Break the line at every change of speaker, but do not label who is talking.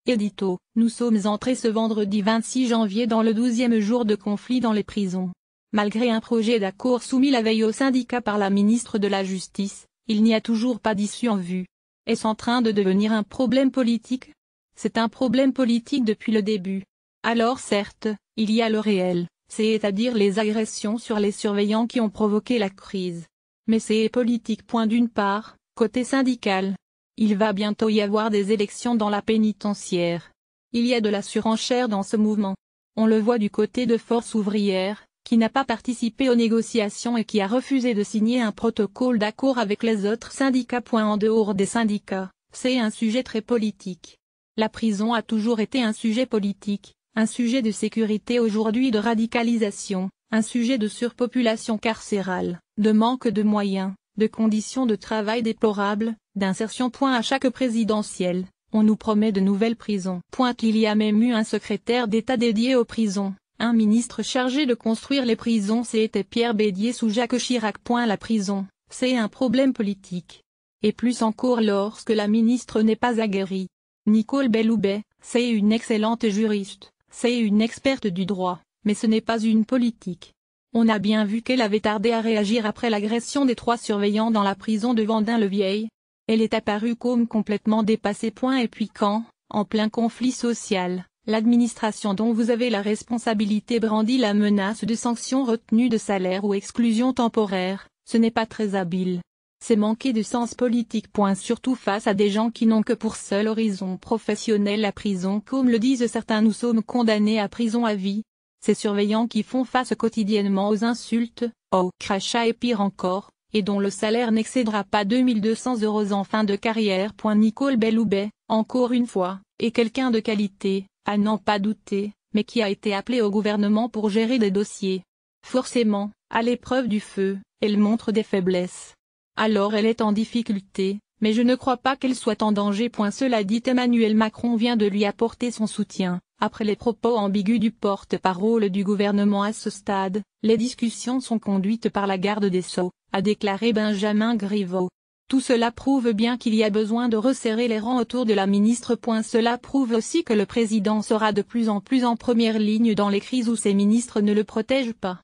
Édito, nous sommes entrés ce vendredi 26 janvier dans le 12e jour de conflit dans les prisons. Malgré un projet d'accord soumis la veille au syndicat par la ministre de la Justice, il n'y a toujours pas d'issue en vue. Est-ce en train de devenir un problème politique? C'est un problème politique depuis le début. Alors certes, il y a le réel, c'est-à-dire les agressions sur les surveillants qui ont provoqué la crise. Mais c'est politique. D'une part, côté syndical. Il va bientôt y avoir des élections dans la pénitentiaire. Il y a de la surenchère dans ce mouvement. On le voit du côté de Force ouvrière, qui n'a pas participé aux négociations et qui a refusé de signer un protocole d'accord avec les autres syndicats. En dehors des syndicats, c'est un sujet très politique. La prison a toujours été un sujet politique, un sujet de sécurité aujourd'hui, de radicalisation, un sujet de surpopulation carcérale, de manque de moyens, de conditions de travail déplorables, d'insertion. À chaque présidentielle, on nous promet de nouvelles prisons. Il y a même eu un secrétaire d'État dédié aux prisons, un ministre chargé de construire les prisons, c'était Pierre Bédier sous Jacques Chirac. La prison, c'est un problème politique. Et plus encore lorsque la ministre n'est pas aguerrie. Nicole Belloubet, c'est une excellente juriste, c'est une experte du droit, mais ce n'est pas une politique. On a bien vu qu'elle avait tardé à réagir après l'agression des 3 surveillants dans la prison de Vendin-le-Vieil. Elle est apparue comme complètement dépassée. Et puis quand, en plein conflit social, l'administration dont vous avez la responsabilité brandit la menace de sanctions, retenues de salaire ou exclusion temporaire, ce n'est pas très habile. C'est manquer de sens politique. Surtout face à des gens qui n'ont que pour seul horizon professionnel la prison. Comme le disent certains, nous sommes condamnés à prison à vie. Ces surveillants qui font face quotidiennement aux insultes, aux crachats et pire encore, et dont le salaire n'excédera pas 2200 € en fin de carrière. Nicole Belloubet, encore une fois, est quelqu'un de qualité, à n'en pas douter, mais qui a été appelée au gouvernement pour gérer des dossiers. Forcément, à l'épreuve du feu, elle montre des faiblesses. Alors elle est en difficulté, mais je ne crois pas qu'elle soit en danger. Cela dit, Emmanuel Macron vient de lui apporter son soutien. Après les propos ambigus du porte-parole du gouvernement à ce stade, les discussions sont conduites par la garde des Sceaux, a déclaré Benjamin Griveaux. Tout cela prouve bien qu'il y a besoin de resserrer les rangs autour de la ministre. Cela prouve aussi que le président sera de plus en plus en première ligne dans les crises où ses ministres ne le protègent pas.